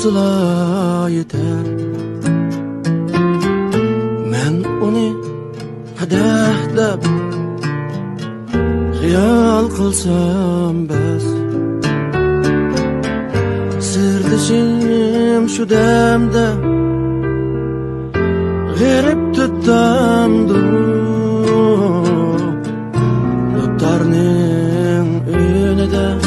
bolsalar yeter. Men onu kadehlep hayal kılsam bes. Sırdaşım şu demde garip tutamdı. Tutarning önüde